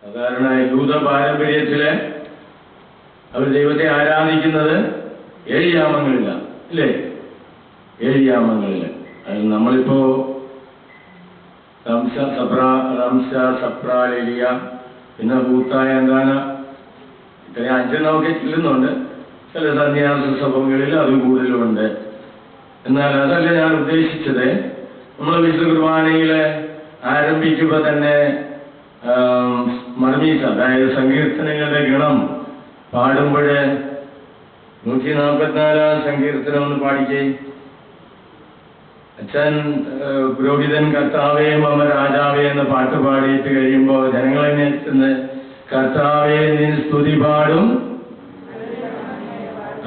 സാധാരണ യൂത പാരമ്പര്യത്തില് അവർ ദൈവത്തെ ആരാധിക്കുന്നത് 7 യാമങ്ങളിലാണ്, ഇല്ലേ? 7 യാമങ്ങളില്. നമ്മളിപ്പോ റംസ സപ്രാലിയ, പിന്നെ ഭൂത്തായങ്കാന, ഇത്രയും 5 ചെല്ലുന്നുണ്ട്. ചില സന്യാസ സഭകളിൽ അത് കൂടുതലുണ്ട്. എന്നാൽ അതല്ല ഞാൻ ഉദ്ദേശിച്ചത്. നമ്മൾ വിശുദ്ധ കുർബാനയില് ആരംഭിക്കുമ്പോൾ തന്നെ മർമീസ, അതായത് സങ്കീർത്തനങ്ങളുടെ ഗണം പാടുമ്പോൾ 144 സങ്കീർത്തനം ഒന്ന് പാടിക്കേ. അച്ഛൻ പുരോഹിതൻ കർത്താവേ മമ രാജാവേ എന്ന പാട്ട് പാടിയിട്ട് കഴിയുമ്പോൾ ജനങ്ങളെ കർത്താവേ നീ സ്തുതി പാടും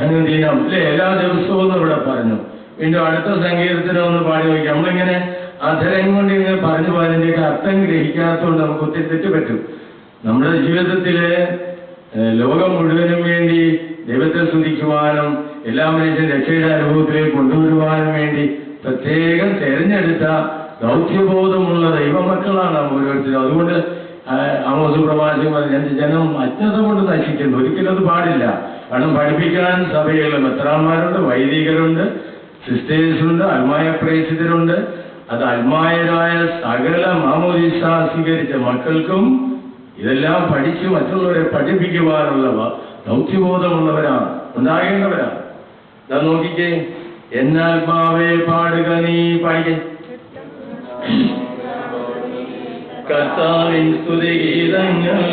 അനുദിനം, അല്ലേ? എല്ലാ ദിവസവും ഇവിടെ പറഞ്ഞു. വീണ്ടും അടുത്ത സങ്കീർത്തനം ഒന്ന് പാടി നോക്കി. നമ്മളിങ്ങനെ അധരം കൊണ്ട് ഇങ്ങനെ പറഞ്ഞു പോയതിൻ്റെയൊക്കെ അർത്ഥം ഗ്രഹിക്കാത്തതുകൊണ്ട് നമുക്ക് ഒത്തിരി തെറ്റ് പറ്റും. നമ്മുടെ ജീവിതത്തില് ലോകം മുഴുവനും വേണ്ടി ദൈവത്തെ സ്തുതിക്കുവാനും എല്ലാ മനുഷ്യൻ രക്ഷയുടെ അനുഭവത്തിലേക്ക് കൊണ്ടുവരുവാനും വേണ്ടി പ്രത്യേകം തെരഞ്ഞെടുത്ത ദൗത്യബോധമുള്ള ദൈവമക്കളാണ് നാം ഓരോരുത്തരും. അതുകൊണ്ട് ആമോസ് പ്രവാചകൻ പറഞ്ഞു, എന്റെ ജനം അജ്ഞത കൊണ്ട് നശിക്കുന്നു. ഒരിക്കലും അത് പാടില്ല. കാരണം പഠിപ്പിക്കാൻ സഭയിലുള്ള മെത്രാന്മാരുണ്ട്, വൈദികരുണ്ട്, സിസ്റ്റേഴ്സുണ്ട്, അൽമായ പ്രേക്ഷിതരുണ്ട്. അത് അൽമായരായ സകല മാമോദീസ സ്വീകരിച്ച മക്കൾക്കും ഇതെല്ലാം പഠിച്ച് മറ്റുള്ളവരെ പഠിപ്പിക്കുവാനുള്ള ദൗത്യബോധമുള്ളവരാണ്, ഉണ്ടാകേണ്ടവരാണ്. ഞാൻ നോക്കിക്കേ, എന്നാത്മാവേ പാടുക നീ പാടിക്കേ കർത്താവിൻ സ്തുതിഗീതങ്ങൾ.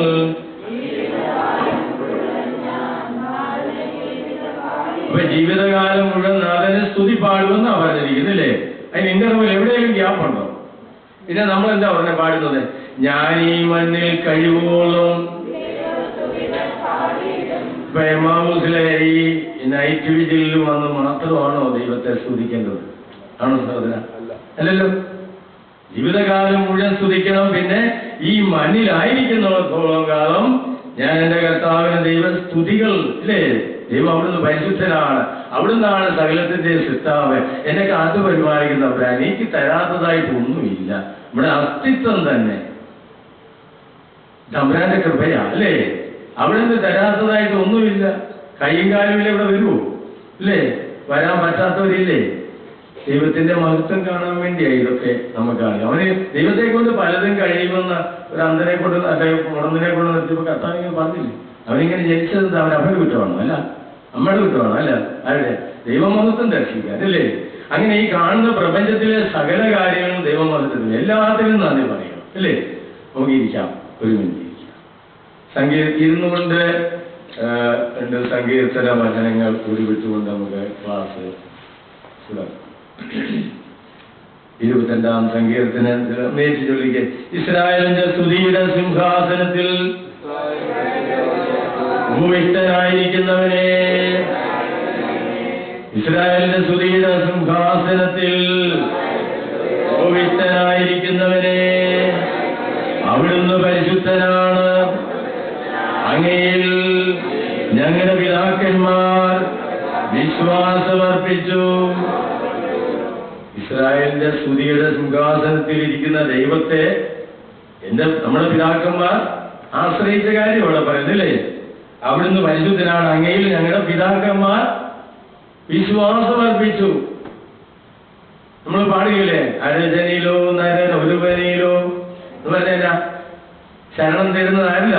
അപ്പൊ ജീവിതകാലം മുഴുവൻ നാഥനെ സ്തുതി പാടുമെന്നാണ് പറഞ്ഞിരിക്കുന്നില്ലേ? അതിന് ഇന്റർവെൽ എവിടെയെങ്കിലും ഗ്യാപ്പുണ്ടോ? പിന്നെ നമ്മൾ എന്താ പറഞ്ഞ പാടുന്നത്? ഞാൻ ഈ മണ്ണിൽ കഴിവോളം. ഇപ്പൊ എമാവൂസിലെ ഈ നൈറ്റ് വിജിലിൽ വന്ന് മാത്രമാണോ ദൈവത്തെ സ്തുതിക്കേണ്ടത്? ആണോ സഹോദര? അല്ലല്ലോ. ജീവിതകാലം മുഴുവൻ സ്തുതിക്കണം. പിന്നെ ഈ മണ്ണിലായിരിക്കുന്നിടത്തോളം കാലം ഞാൻ എൻ്റെ കർത്താവിന് ദൈവ സ്തുതികൾ, ഇല്ലേ? ദൈവം അവിടുന്ന് പരിശുദ്ധനാണ്, അവിടുന്നാണ് സകലത്തിന്റെ സൃഷ്ടാവ്, എന്നെ കാത്തു പരിപാലിക്കുന്നവരാണ്. എനിക്ക് തരാത്തതായിട്ട് ഒന്നുമില്ല. നമ്മുടെ അസ്തിത്വം തന്നെ തമ്പുരാന്റെ കൃപയാ, അല്ലേ? അവിടുന്ന് തരാത്തതായിട്ട് ഒന്നുമില്ല. കൈയും കാലുമില്ല ഇവിടെ വരുമോ? ഇല്ലേ? വരാൻ പറ്റാത്തവരില്ലേ? ദൈവത്തിന്റെ മഹത്വം കാണാൻ വേണ്ടിയായി ഇതൊക്കെ നമുക്കറിയാം. അവന് ദൈവത്തെ കൊണ്ട് പലതും കഴിയുമെന്ന് ഒരു അന്ധനെ കൊണ്ട് മുടന്തിനെ കൊണ്ട് നിർത്തിയപ്പോൾ കർത്താവിങ്ങനെ പറഞ്ഞില്ലേ? അവനിങ്ങനെ ജനിച്ചത് അവരുടെ കുറ്റമാണോ? അല്ല, നമ്മുടെ കുറ്റമാണോ? അല്ല, ആരുടെ? ദൈവമഹത്വം ദർശിക്കാൻ, അല്ലേ? അങ്ങനെ ഈ കാണുന്ന പ്രപഞ്ചത്തിലെ സകല കാര്യങ്ങളും ദൈവമഹത്വത്തിന് എല്ലാത്തിനും നന്ദി പറയണം, അല്ലേ? നമുക്ക് ഇരിക്കാം, ഒരു മിനിറ്റ് ഇരിക്കാം. ഇരുന്നുകൊണ്ട് 2 സങ്കീർത്തന വചനങ്ങൾ ഉരുവിട്ടുകൊണ്ട് നമുക്ക് ക്ലാസ് തുടങ്ങാം. 22-ാം സങ്കീർത്തനത്തിൽ നേരിട്ട് ചൊല്ലിക്കേ. ഇസ്രായേലിന്റെ സ്തുതിയുടെ സിംഹാസനത്തിൽ ഭൂമിഷ്ഠനായിരിക്കുന്നവനെ, ഇസ്രായേലിന്റെ സ്തുതിയുടെ സിംഹാസനത്തിൽ ഭൂമിഷ്ഠനായിരിക്കുന്നവനെ, അവിടുന്ന് പരിശുദ്ധനാണ്. അങ്ങയിൽ ഞങ്ങളുടെ പിതാക്കന്മാർ വിശ്വാസമർപ്പിച്ചു. ഇസ്രായേലിന്റെ സ്തുതിയുടെ സിംഹാസനത്തിൽ ഇരിക്കുന്ന ദൈവത്തെ നമ്മുടെ പിതാക്കന്മാർ ആശ്രയിച്ച കാര്യം അവിടെ പറയുന്നില്ലേ? അവിടുന്ന് പരിശുദ്ധനാണ്. അങ്ങയിൽ ഞങ്ങളുടെ പിതാക്കന്മാർ വിശ്വാസമർപ്പിച്ചു. നമ്മൾ പാടുകയില്ലേ? അരജനിലോ നരൻ ഒരുവനിലോ എന്ന് പറഞ്ഞ ശരണം തരുന്നത് ആരില്ല?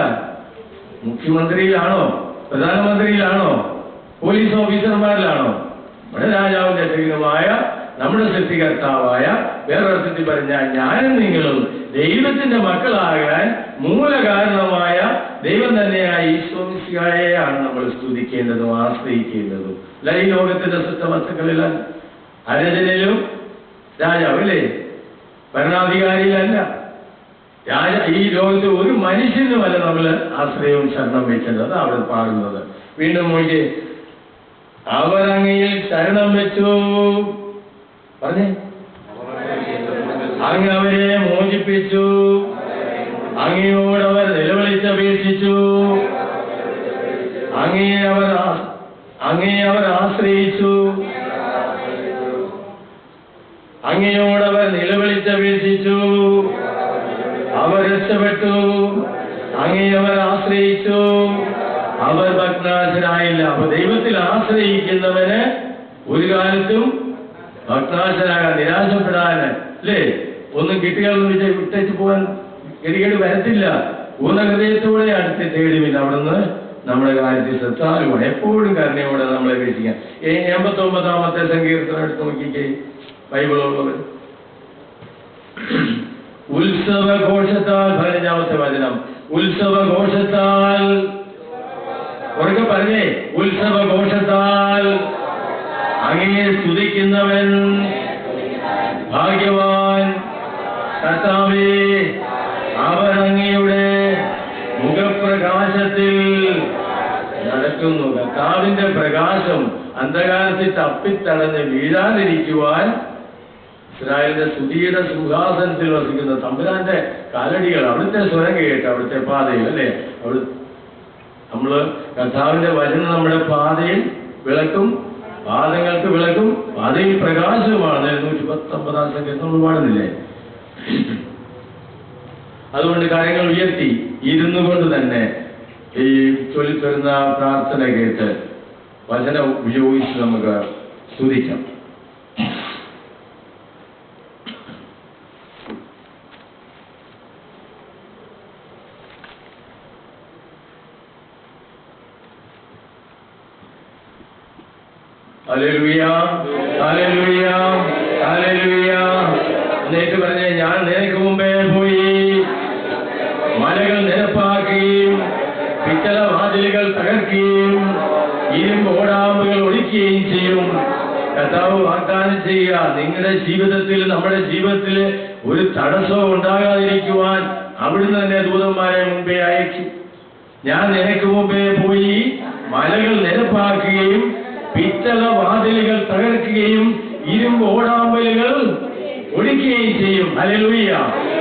മുഖ്യമന്ത്രിയിലാണോ? പ്രധാനമന്ത്രിയിലാണോ? പോലീസ് ഓഫീസർമാരിലാണോ? നമ്മുടെ രാജാവും രക്ഷകനുമായ നമ്മുടെ സൃഷ്ടികർത്താവായ, വേറൊരർത്ഥത്തിൽ പറഞ്ഞാൽ ഞാനും നിങ്ങളും ദൈവത്തിന്റെ മക്കളാകാൻ മൂലകാരണമായ ദൈവം തന്നെയായ ഈശോമിശിഹായെയാണ് നമ്മൾ സ്തുതിക്കേണ്ടതും ആശ്രയിക്കേണ്ടതും. അല്ല ഈ ലോകത്തിന്റെ സൃഷ്ടവസ്തുക്കളിലല്ല, അരജനിലും രാജാവല്ലേ, ഭരണാധികാരിയിലല്ല, ഈ ലോകത്ത് ഒരു മനുഷ്യനുമല്ല നമ്മൾ ആശ്രയവും ശരണം വെക്കേണ്ടത്. അവിടെ പാടുന്നത് വീണ്ടും നോക്കി, അവരങ്ങയിൽ ശരണം വെച്ചു. പറഞ്ഞേ, അങ്ങ് അവരെ മോചിപ്പിച്ചു. അങ്ങയോടവർ നിലവിളിച്ചപേക്ഷിച്ചു. അങ്ങയെ അവർ ആശ്രയിച്ചു. അങ്ങയോടവർ നിലവിളിച്ചപേക്ഷിച്ചു. അവർ രക്ഷപ്പെട്ടു. അങ്ങേ അവർ ആശ്രയിച്ചു, അവർ ഭഗ്നാശനായില്ല. അപ്പൊ ദൈവത്തിൽ ആശ്രയിക്കുന്നവന് ഒരു കാലത്തും ഭഗ്നാശനാകാൻ, നിരാശപ്പെടാന്, അല്ലേ, ഒന്നും കിട്ടിയാലെന്ന് വിട്ടേച്ച് പോകാൻ ഗതികേട് വരത്തില്ല. പൂർണ്ണ ഹൃദയത്തോടെ അടുത്ത് തേടുമില്ല. അവിടുന്ന് നമ്മുടെ കാര്യത്തിൽ ശ്രദ്ധാലുമാണ്, എപ്പോഴും കരുണയോടെ നമ്മളെ വീക്ഷിക്കാൻ. 89-ാമത്തെ സങ്കീർത്തനം എടുത്ത് നോക്കിക്കേ, ബൈബിളുള്ളവർ. ഉത്സവഘോഷത്താൽ, 15-ാമത്തെ വചനം, ഉത്സവഘോഷത്താൽ, ഉറക്കെ പറഞ്ഞേ, ഉത്സവഘോഷത്താൽ അങ്ങയെ സ്തുതിക്കുന്നവൻ ഭാഗ്യവാൻ. കർത്താവേ, അവർ അങ്ങയുടെ മുഖപ്രകാശത്തിൽ നടക്കുന്നു. കർത്താവിന്റെ പ്രകാശം അന്ധകാരത്തിൽ തപ്പിത്തടഞ്ഞ് വീഴാതിരിക്കുവാൻ ഇസ്രായേലിന്റെ സ്തുതിയുടെ സിംഹാസനത്തിൽ വസിക്കുന്ന തമ്പുരാന്റെ കാലടികൾ, അവിടുത്തെ സ്വരം കേട്ട്, അവിടുത്തെ പാതയിൽ, അല്ലേ, നമ്മള് കർത്താവിന്റെ വചനം നമ്മുടെ പാതയിൽ വിളക്കും, പാദങ്ങൾക്ക് വിളക്കും, പാതയിൽ പ്രകാശവുമാണ്. 119-ാം സങ്കീർത്തനം നമ്മൾ പാടുന്നില്ലേ? അതുകൊണ്ട് കാര്യങ്ങൾ ഉയർത്തി ഇരുന്നു കൊണ്ട് തന്നെ ഈ ചൊല്ലിത്തരുന്ന പ്രാർത്ഥന കേട്ട് വചനം ഉപയോഗിച്ച് നമുക്ക് സ്തുതിക്കാം. ഹല്ലേലൂയ, ഹല്ലേലൂയ, ഹല്ലേലൂയ. എന്നിട്ട് പറഞ്ഞേ, ഞാൻ നിനക്ക് മുമ്പേ പോയി മലകൾ നിരപ്പാക്കുകയും പിച്ചള വാതിലുകൾ തകർക്കുകയും ഇരുമ്പ് ഓടാമ്പുകൾ ഒഴിക്കുകയും ചെയ്യും. കർത്താവ് വാഗ്ദാനം ചെയ്യുക, നിങ്ങളുടെ ജീവിതത്തിൽ, നമ്മുടെ ജീവിതത്തിൽ ഒരു തടസ്സവും ഉണ്ടാകാതിരിക്കുവാൻ അവിടുന്ന് തന്നെ ദൂതന്മാരെ മുമ്പേ അയച്ചു. ഞാൻ നിനക്ക് മുമ്പേ പോയി മലകൾ നിരപ്പാക്കുകയും പിച്ചള വാതിലുകൾ തകർക്കുകയും ഇരുമ്പ് ഓടാമ്പലുകൾ ഒഴിക്കുകയും ചെയ്യും. Hallelujah,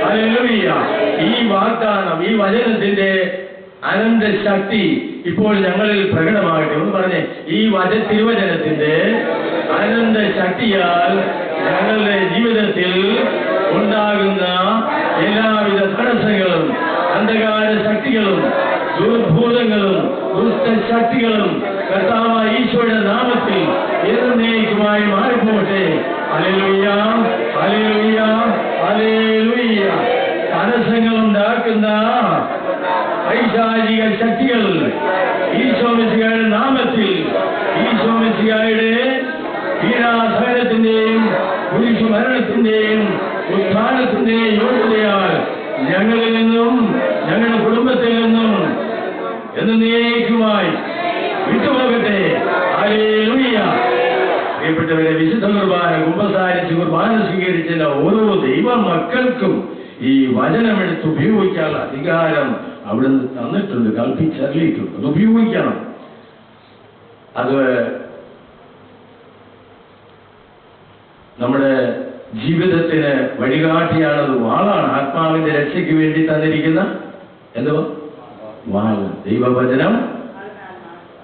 hallelujah. ഈ വാഗ്ദാനം, ഈ വചനത്തിന്റെ അനന്ത ശക്തി ഇപ്പോൾ ഞങ്ങളിൽ പ്രകടമാകട്ടെ. ഒന്ന് പറഞ്ഞേ, ഈ തിരുവചനത്തിന്റെ അനന്ത ശക്തിയാൽ ഞങ്ങളുടെ ജീവിതത്തിൽ ഉണ്ടാകുന്ന എല്ലാവിധ തടസ്സങ്ങളും, അന്ധകാര ശക്തികളും, ദുർഭൂതങ്ങളും, ദുഷ്ടശക്തികളും കർത്താവായ ഈശോയുടെ നാമത്തിൽ എന്നേക്കുമായി മാറിപ്പോട്ടെ. ഹല്ലേലൂയ, ഹല്ലേലൂയ, ഹല്ലേലൂയ. തടസ്സങ്ങൾ ഉണ്ടാക്കുന്ന പൈശാചിക ശക്തികൾ ഈശോ മിശിഹായുടെ നാമത്തിൽ, ഈശോ മിശിഹായുടെ പീഡാസഹനത്തിന്റെയും കുരിശുമരണത്തിന്റെയും ഉത്ഥാനത്തിന്റെയും യോഗ്യതയാൽ ഞങ്ങളിൽ നിന്നും ഞങ്ങളുടെ കുടുംബത്തിൽ നിന്നും എന്നേക്കുമായി വിട്ടുപോകട്ടെ. ഹല്ലേലൂയ. പ്രിയപ്പെട്ടവരെ, വിശുദ്ധ കുർബാന കുമ്പസാരിച്ച് കുർബാന സ്വീകരിച്ച ഓരോ ദൈവ മക്കൾക്കും ഈ വചനമെടുത്ത് ഉപയോഗിക്കാനുള്ള അധികാരം അവിടുന്ന് തന്നിട്ടുണ്ട്, കൽപ്പിച്ചറിയിട്ടുണ്ട്. അത് ഉപയോഗിക്കണം. അത് നമ്മുടെ ജീവിതത്തിന് വഴികാട്ടിയാണത്. വാളാണ്, ആത്മാവിന്റെ രക്ഷയ്ക്ക് വേണ്ടി തന്നിരിക്കുന്ന എന്തോ വാള്. ദൈവവചനം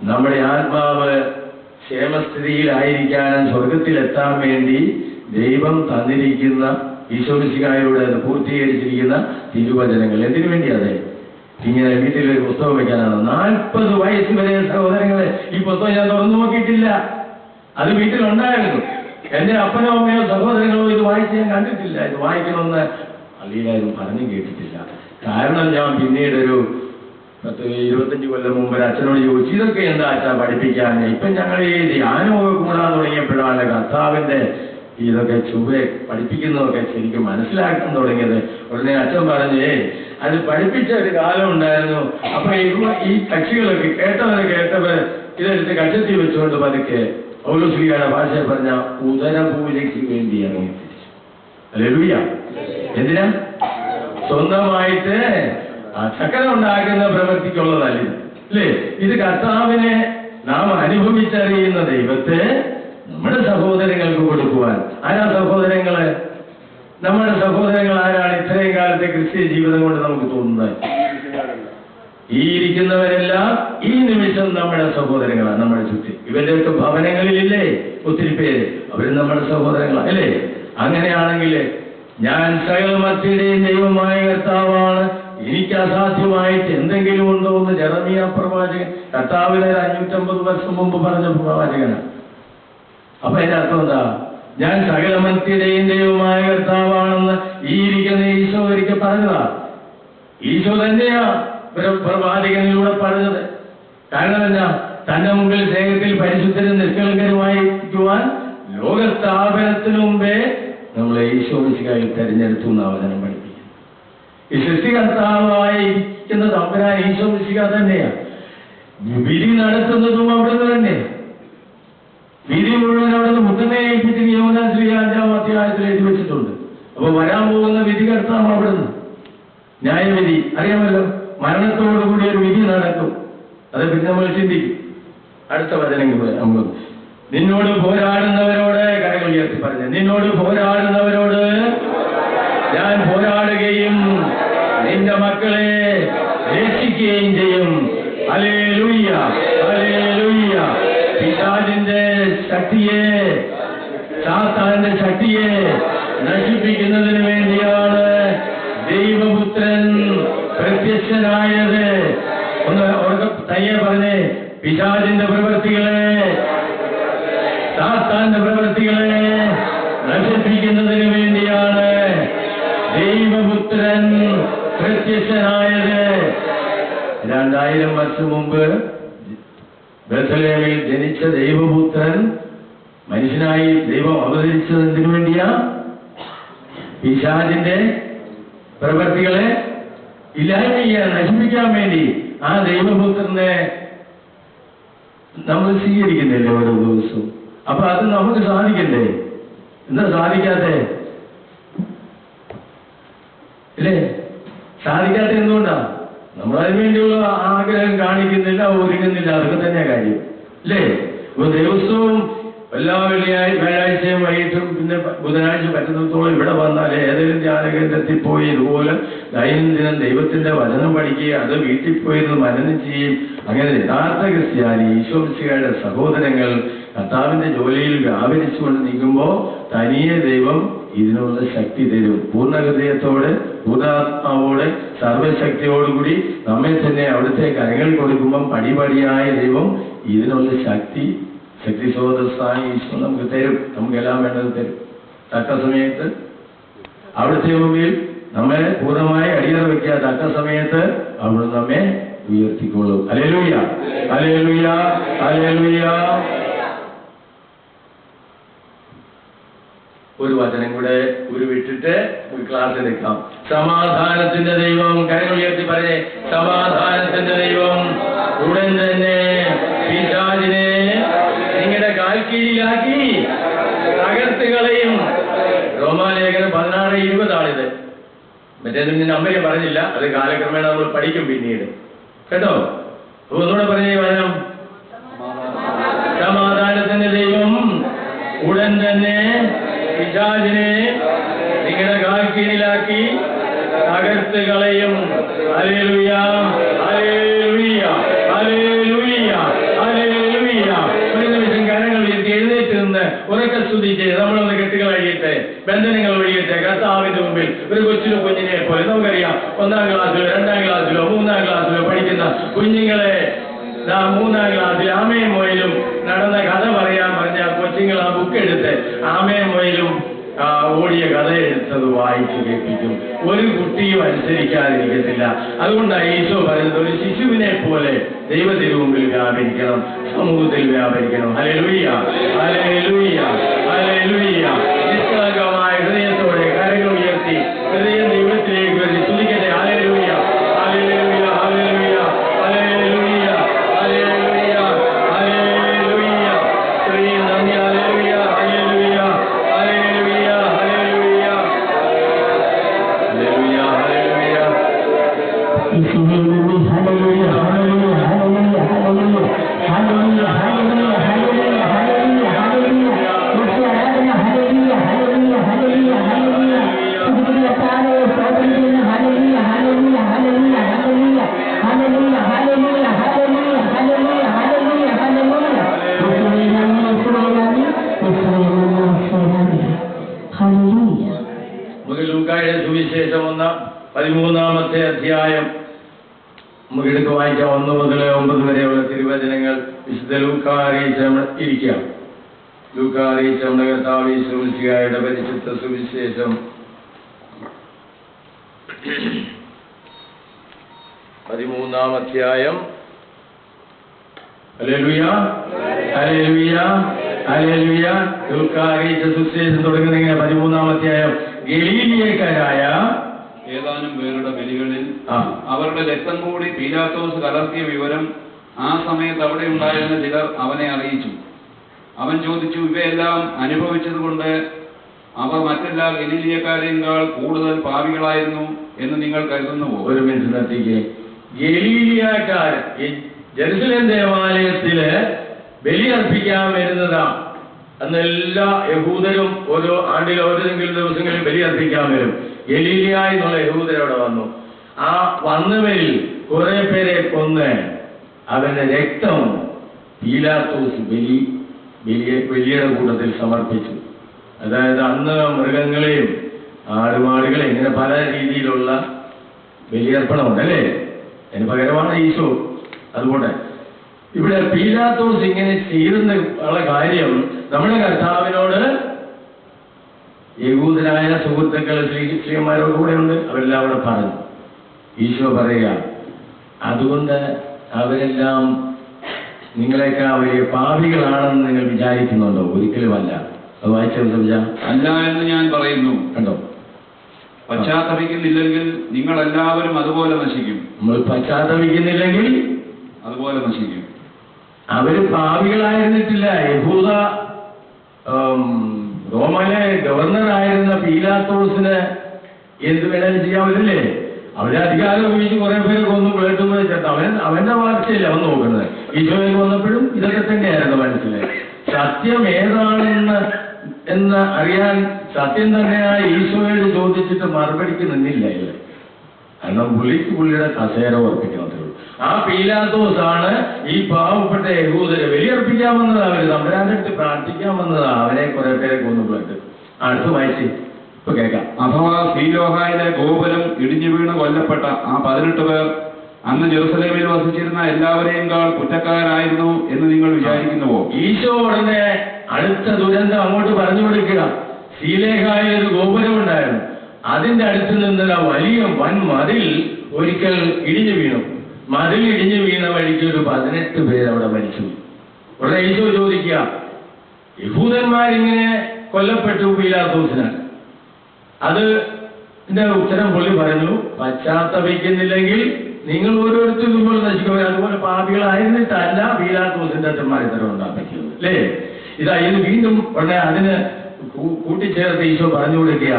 നമ്മുടെ ആത്മാവ് ക്ഷേമസ്ഥിതിയിലായിരിക്കാനും സ്വർഗത്തിലെത്താൻ വേണ്ടി ദൈവം തന്നിരിക്കുന്ന, ഈശോ മിശിഹായിലൂടെ അത് പൂർത്തീകരിച്ചിരിക്കുന്ന തിരുവചനങ്ങൾ. എന്തിനു വേണ്ടിയാണ്? ഇങ്ങനെ വീട്ടിലൊരു പുസ്തകം വെക്കാനാണ്. 40 വയസ്സ് വരെ സഹോദരങ്ങളെ ഈ പുസ്തകം ഞാൻ തുറന്നു നോക്കിയിട്ടില്ല. അത് വീട്ടിലുണ്ടായിരുന്നു. എന്റെ അപ്പനോ അമ്മയോ സഹോദരങ്ങളോ ഇത് വായിച്ച് ഞാൻ കണ്ടിട്ടില്ല. ഇത് വായിക്കണമെന്ന് അല്ലിയിലായിരുന്നു പറഞ്ഞു കേട്ടിട്ടില്ല. കാരണം ഞാൻ പിന്നീട് ഒരു 10-25 കൊല്ലം മുമ്പ് അച്ഛനോട് ചോദിച്ചു, ഇതൊക്കെ എന്താ അച്ഛാ പഠിപ്പിക്കാൻ? ഇപ്പൊ ഞങ്ങൾ ഈ ധ്യാനമൊക്കെ കൂടാൻ തുടങ്ങിയപ്പോഴാണ് കർത്താവിന്റെ ഇതൊക്കെ ചുവെ പഠിപ്പിക്കുന്നതൊക്കെ ശരിക്കും മനസ്സിലാക്കാൻ തുടങ്ങിയത്. ഉടനെ അച്ഛൻ പറഞ്ഞേ, അത് പഠിപ്പിച്ച ഒരു കാലം ഉണ്ടായിരുന്നു. അപ്പൊ ഈ കക്ഷികളൊക്കെ കേട്ടവർ ഇതെടുത്ത് കക്ഷത്തിൽ വെച്ചുകൊണ്ട് പതുക്കെ പൗലോസ്ലീഹയുടെ ഭാഷയെ പറഞ്ഞ ഉദരപൂജയ്ക്ക് വേണ്ടി ഇറങ്ങി തിരിച്ചു. ഹല്ലേലൂയ. എന്തിനാ? സ്വന്തമായിട്ട് ചക്കര ഉണ്ടാക്കുന്ന പ്രവൃത്തിക്കുള്ളതല്ല ഇത്, അല്ലേ? ഇത് കർത്താവിനെ നാം അനുഭവിച്ചറിയുന്ന ദൈവത്തെ നമ്മുടെ സഹോദരങ്ങൾക്ക് കൊടുക്കുവാൻ. ആരാ സഹോദരങ്ങള്? നമ്മുടെ സഹോദരങ്ങൾ ആരാണ്? ഇത്രയും കാലത്തെ ക്രിസ്ത്യ ജീവിതം കൊണ്ട് നമുക്ക് തോന്നുന്നത് ഈ ഇരിക്കുന്നവരെല്ലാം ഈ നിമിഷം നമ്മുടെ സഹോദരങ്ങളാണ്. നമ്മുടെ ചുറ്റും ഇവരുടെയൊക്കെ ഭവനങ്ങളിലില്ലേ ഒത്തിരി പേര്? അവരും നമ്മുടെ സഹോദരങ്ങളാണ്, അല്ലേ? അങ്ങനെയാണെങ്കിൽ ഞാൻ സകല മധ്യയുടെയും ദൈവമായ കർത്താവാണ് എനിക്ക് അസാധ്യമായിട്ട് എന്തെങ്കിലും ഉണ്ടോ എന്ന് ജെറമിയ പ്രവാചകൻ കർത്താവിനെ 550 വർഷം മുമ്പ് പറഞ്ഞ പ്രവാചകനാണ്. അപ്പൊ അതിന്റെ അർത്ഥം എന്താ? ഞാൻ സകല മനുഷ്യരുടെയും ദൈവമായ കർത്താവാണെന്ന് ഈ ഇരിക്കുന്ന ഈശോ ഒരിക്കൽ പറഞ്ഞതാ. ഈശോ തന്നെയാ പ്രവാചകനിലൂടെ പറഞ്ഞത്. കാരണം എന്താ? തന്റെ മുമ്പിൽ സ്നേഹത്തിൽ പരിശുദ്ധരും നിഷ്കളങ്കരുമായിരിക്കുവാൻ ലോകസ്ഥാപനത്തിനു മുമ്പേ നമ്മളെ ഈശോ മിശിഹായി തെരഞ്ഞെടുത്തു എന്ന അവതരണം പഠിപ്പിക്കും. ഈ സൃഷ്ടികർത്താവായിരിക്കുന്ന തമ്പുരാൻ ഈശോ മിശിഹ തന്നെയാ. വിധി നടത്തുന്നതും അവിടുന്ന് തന്നെ. വിധി മുഴുവൻ അവിടുന്ന് മുത്തനെ ഏൽപ്പിച്ച് യോഹന്നാൻ ശ്രീ 5-ാം അധ്യായത്തിൽ എഴുതി വെച്ചിട്ടുണ്ട്. അപ്പൊ വരാൻ പോകുന്ന വിധികർത്താവ് അവിടുന്ന്. ന്യായവിധി അറിയാമല്ലോ, മരണത്തോടുകൂടി ഒരു വിധി നടക്കും. അത് പിന്നെ നമ്മൾ ചിന്തിക്കും. അടുത്ത വചനങ്ങൾ നമ്മൾ നിന്നോട് പോരാടുന്നവരോട് കരങ്ങൾ ഉയർത്തി പറഞ്ഞു, നിന്നോട് പോരാടുന്നവരോട് ഞാൻ പോരാടുകയും നിന്റെ മക്കളെ രക്ഷിക്കുകയും ചെയ്യും. Hallelujah, hallelujah. പിശാചിന്റെ ശക്തിയെ, സാത്താന്റെ ശക്തിയെ നശിപ്പിക്കുന്നതിന് വേണ്ടിയാണ് ദൈവപുത്രൻ പ്രത്യക്ഷനായത്. ഒന്ന് തയ്യെ പറഞ്ഞേ, പിശാചിന്റെ പ്രവൃത്തികളെ, സാത്താന്റെ പ്രവൃത്തികളെ നശിപ്പിക്കുന്നതിന് വേണ്ടിയാണ് ദൈവപുത്രൻ പ്രത്യക്ഷനായത്. 2000 വർഷം മുമ്പ് ബെത്ലഹേമിൽ ജനിച്ച ദൈവപുത്രൻ മനുഷ്യനായി ദൈവം അവതരിച്ചത് എന്തിനു വേണ്ടിയാ? പിശാചിന്റെ പ്രവൃത്തികളെ ഇല്ലായ്മ ചെയ്യാൻ, നശിപ്പിക്കാൻ വേണ്ടി. ആ ദൈവപുത്രനെ നമ്മൾ സ്വീകരിക്കുന്നില്ലേ ഓരോ ദിവസവും? അപ്പൊ അത് നമുക്ക് സാധിക്കണ്ടേ? എന്താ സാധിക്കാത്തെ? ഇല്ലേ? സാധിക്കാത്ത എന്തുകൊണ്ടാ? നമ്മളതിനു വേണ്ടിയുള്ള ആഗ്രഹം കാണിക്കുന്നില്ല, ഒരുങ്ങുന്നില്ല. അതൊക്കെ തന്നെ കാര്യം അല്ലേ? ഇപ്പൊ ദിവസവും എല്ലാ വ്യാഴാഴ്ചയും വൈകിട്ടും പിന്നെ ബുധനാഴ്ച പറ്റുന്നിടത്തോളം ഇവിടെ വന്നാൽ ഏതെങ്കിലും ധ്യാനകേന്ദ്രത്തിൽ പോയി ഇതുപോലെ ദൈനംദിനം ദൈവത്തിന്റെ വചനം പഠിക്കുക, അത് വീട്ടിൽ പോയിരുന്ന് മനനം ചെയ്യും. അങ്ങനെ യഥാർത്ഥ ക്രിസ്ത്യാനി, ഈശോ മിശിഹായുടെ സഹോദരങ്ങൾ കർത്താവിന്റെ ജോലിയിൽ വ്യാപരിച്ചുകൊണ്ട് നിൽക്കുമ്പോൾ തനിയെ ദൈവം ഇതിനുള്ള ശക്തി തരും. പൂർണ്ണ ഹൃദയത്തോടെ, പൂർണ്ണാത്മാവോടെ, സർവശക്തിയോടുകൂടി നമ്മെ തന്നെ അവിടുത്തെ കരങ്ങൾ കൊടുക്കുമ്പം പടിപടിയായ ദൈവം ഇതിനുള്ള ശക്തി സ്രോതസ്സായി ഈശോ നമുക്ക് തരും. നമുക്കെല്ലാം വേണ്ടത് തരും. തക്ക സമയത്ത് അവിടുത്തെ മുമ്പിൽ നമ്മെ പൂർണ്ണമായി അടിയറ വയ്ക്കുക. തക്ക സമയത്ത് അവിടുന്ന് നമ്മെ ഉയർത്തിക്കൊള്ളും. ഹല്ലേലൂയ, ഹല്ലേലൂയ, ഹല്ലേലൂയ. ഒരു വചനം കൂടെ ഉരുവിട്ടിട്ട് ഒരു ക്ലാസ് എടുക്കാം. സമാധാനത്തിന്റെ ദൈവം, കരങ്ങൾ ഉയർത്തി പറഞ്ഞേ, സമാധാനത്തിന്റെ ദൈവം ഉടൻ തന്നെ പിശാചിനെ നിങ്ങളുടെ കാൽക്കീഴിലാക്കി തകർത്ത് കളയും. റോമാലേഖനം 16:20 മറ്റേതിന് നമ്പര് പറഞ്ഞില്ല, അത് കാലക്രമേണ നമ്മൾ പഠിക്കും പിന്നീട് കേട്ടോ. ഒന്നുകൂടെ പറഞ്ഞേ വചനം. സമാധാനത്തിന്റെ ദൈവം ഉടൻ തന്നെ പിശാചിനെ നിങ്ങളുടെ കാൽക്കീഴിലാക്കി തകർത്ത് കളയും. ഹല്ലേലൂയ, ഹല്ലേലൂയ, ഹല്ലേലൂയ, ഹല്ലേലൂയ. ഒരു നിമിഷം കരങ്ങൾ ഉയർത്തി എഴുന്നേറ്റ് നിന്ന് ഉറക്കെ സ്തുതിച്ച് നമ്മളൊന്ന് കെട്ടുകൾ അഴിയട്ടെ, ബന്ധനങ്ങൾ ഒഴിയട്ടെ. കർത്താവിന്റെ മുമ്പിൽ ഒരു കുഞ്ഞിനെ പോലെ നമുക്കറിയാം, 1-ാം ക്ലാസ്സിലോ 2-ാം ക്ലാസ്സിലോ 3-ാം ക്ലാസ്സിലോ പഠിക്കുന്ന കുഞ്ഞുങ്ങളെ 3-ാം ക്ലാസ്സിൽ ആമയും മൊയിലും നടന്ന കഥ പറയാൻ പറഞ്ഞ കൊച്ചുങ്ങൾ ആ ബുക്ക് എടുത്ത് ആമയും മൊയിലും ഓടിയ കഥ എടുത്തത് വായിച്ചു കേൾപ്പിക്കും. ഒരു കുട്ടിയും അനുസരിക്കാതിരിക്കത്തില്ല. അതുകൊണ്ടാണ് ഈശോ പറയുന്നത്, ഒരു ശിശുവിനെ പോലെ ദൈവത്തിന് മുമ്പിൽ വ്യാപരിക്കണം, സമൂഹത്തിൽ വ്യാപരിക്കണം. ഹല്ലേലൂയ, ഹല്ലേലൂയ, ഹല്ലേലൂയ. നിഷ്കളങ്കമായ ഹൃദയത്തോടെ കരങ്ങൾ ഉയർത്തി ഹൃദയം ദൈവത്തിലേക്ക് വരുത്തി സ്തുതിക്കട്ടെ. ഹല്ലേലൂയ, ഹല്ലേലൂയ, ഹല്ലേലൂയ, ഹല്ലേലൂയ, ഹല്ലേലൂയ, ഹല്ലേലൂയ. സ്തുതിയും നന്ദി. ഹല്ലേലൂയ, ഹല്ലേലൂയ, ഹല്ലേലൂയ, ഹല്ലേലൂയ, ഹല്ലേലൂയ, ഹല്ലേലൂയ. ലൂക്കായുടെ സുവിശേഷം 1 13-ാമത്തെ അധ്യായം നമുക്ക് എടുത്ത് വായിക്കാം. 1 മുതൽ 9 വരെയുള്ള തിരുവചനങ്ങൾ. വിശുദ്ധ ലൂക്കാ അറിയിച്ച ഇരിക്കാം. ലൂക്കാ അറിയിച്ച നമ്മുടെ കർത്താവ് യേശു മിശിഹായുടെ പരിശുദ്ധ സുവിശേഷം 13-ാം അധ്യായം. ഹല്ലേലൂയ, ഹല്ലേലൂയ, ഹല്ലേലൂയ. ലൂക്കാ അറിയിച്ച സുവിശേഷം തുടങ്ങുന്ന 13-ാം അധ്യായം. ഗലീലിയക്കാരായ ഏതാനും പേരുടെ ബലികളിൽ അവരുടെ രക്തം കൂടി പീലാത്തോസ് കലർത്തിയ വിവരം ആ സമയത്ത് അവിടെ ഉണ്ടായിരുന്ന ചിലർ അവനെ അറിയിച്ചു. അവൻ ചോദിച്ചു, ഇവയെല്ലാം അനുഭവിച്ചതുകൊണ്ട് അവർ മറ്റെല്ലാ ഗലീലിയക്കാരേക്കാൾ കൂടുതൽ പാപികളായിരുന്നു എന്ന് നിങ്ങൾ കരുതുന്നുവോ? ഒരു മിനിറ്റ് നിർത്തിക്കേ. ഗലീലിയക്കാർ ജെറുസലേം ദേവാലയത്തില് ബലിയർപ്പിക്കാൻ വരുന്നതാ. അന്ന് എല്ലാ യഹൂദരും ഓരോ ആണ്ടിൽ ഓരോതെങ്കിലും ദിവസങ്ങളിൽ ബലിയർപ്പിക്കാൻ വരും. ഗലീലിയ എന്നുള്ള യഹൂദരവിടെ വന്നു. ആ വന്നവരിൽ കുറെ പേരെ കൊന്ന് അവന്റെ രക്തം പീലാത്തോസ് ബലിയുടെ കൂട്ടത്തിൽ സമർപ്പിച്ചു. അതായത് അന്ന് മൃഗങ്ങളെയും ആടുമാടുകളെയും ഇങ്ങനെ പല രീതിയിലുള്ള ബലിയർപ്പണമുണ്ട് അല്ലേ? അതിന് പകരമാണ് ഈശോ. അതുകൊണ്ട് ഇവിടെ പീലാത്തോസ് ഇങ്ങനെ ചെയ്യുന്ന ഉള്ള കാര്യം നമ്മുടെ കർത്താവിനോട് യഹൂദരായ സുഹൃത്തുക്കൾ ശ്രീമാരോട് കൂടെ ഉണ്ട്. അവരെല്ലാം അവിടെ പറഞ്ഞു. ഈശോ പറയുക, അതുകൊണ്ട് അവരെല്ലാം നിങ്ങളെക്കാൾ വലിയ പാപികളാണെന്ന് നിങ്ങൾ വിചാരിക്കുന്നുണ്ടോ? ഒരിക്കലുമല്ല. അത് വായിച്ച അല്ല എന്ന് ഞാൻ പറയുന്നു. കണ്ടോ? പശ്ചാത്തപിക്കുന്നില്ലെങ്കിൽ നിങ്ങൾ എല്ലാവരും അതുപോലെ നശിക്കും. നമ്മൾ പശ്ചാത്തപിക്കുന്നില്ലെങ്കിൽ അതുപോലെ നശിക്കും. അവര് പാപികളായിരുന്നിട്ടില്ല. യഹൂദ റോമയിലെ ഗവർണറായിരുന്ന പീലാത്തോസിന് എന്ത് വേണേലും ചെയ്യാമല്ലേ? അവരെ അധികാരം ഉപയോഗിച്ച് കുറെ പേര് കൊന്നു കേട്ടുമ്പോൾ ചേട്ടാ അവന്റെ വാർത്തയില്ല അവൻ നോക്കുന്നത്. ഈശോയിൽ വന്നപ്പോഴും ഇതൊക്കെ തന്നെയായിരുന്നു മനസ്സിലായി. സത്യം ഏതാണെന്ന് അറിയാൻ സത്യം തന്നെയായി ഈശോയോട് ചോദിച്ചിട്ട് മറുപടിക്ക് നിന്നില്ല. കാരണം പുള്ളിയുടെ കസേര ഉറപ്പിക്കുന്നതേ ഉള്ളൂ. ആ പീലാത്തോസാണ് ഈ പാവപ്പെട്ട യഹൂദരെ ബലിയർപ്പിക്കാൻ വന്നത്. അവര് തമ്പുരാന്റെ അടുത്ത് പ്രാർത്ഥിക്കാൻ വന്നതാ. അവരെ കുറെ പേരെ കൊന്നുപോയിട്ട്. അടുത്ത് വായിച്ച് ഇപ്പൊ കേൾക്കാം. അഥവാ സീലോഹായിലെ ഗോപുരം ഇടിഞ്ഞു വീണ് കൊല്ലപ്പെട്ട ആ 18 പേർ അന്ന് ജെറുസലേമിൽ വസിച്ചിരുന്ന എല്ലാവരെയുംകാൾ കുറ്റക്കാരായിരുന്നു എന്ന് നിങ്ങൾ വിചാരിക്കുന്നുവോ? ഈശോ ഉടനെ അടുത്ത ദുരന്തം അങ്ങോട്ട് പറഞ്ഞു കൊടുക്കുക. സീലേഹായിൽ ഒരു ഗോപുരം ഉണ്ടായിരുന്നു. അതിന്റെ അടുത്ത് നിന്നൊരു വലിയ വൻ മതിൽ ഒരിക്കൽ ഇടിഞ്ഞു വീണു. മതിൽ ഇടിഞ്ഞു വീണ വഴിക്ക് ഒരു 18 പേര് അവിടെ മരിച്ചു. ഉടനെ ഈശോ ചോദിക്കുക, യഹൂദന്മാരിങ്ങനെ കൊല്ലപ്പെട്ടു പീലാത്തോസിനാൽ. അതിന്റെ ഉത്തരം പുള്ളി പറഞ്ഞു, പശ്ചാത്തപിക്കുന്നില്ലെങ്കിൽ നിങ്ങൾ ഓരോരുത്തരും ഇതുപോലെ നശിക്കുക. അതുപോലെ പാപികളായിരുന്നിട്ടല്ല പീലാത്തോസിന്റെ അച്ഛന്മാർ ഇത്തരം ഉണ്ടാക്കുന്നത് അല്ലേ? ഇതാ ഇത് വീണ്ടും ഉടനെ അതിന് കൂട്ടിച്ചേർത്ത് ഈശോ പറഞ്ഞു കൊടുക്കുക,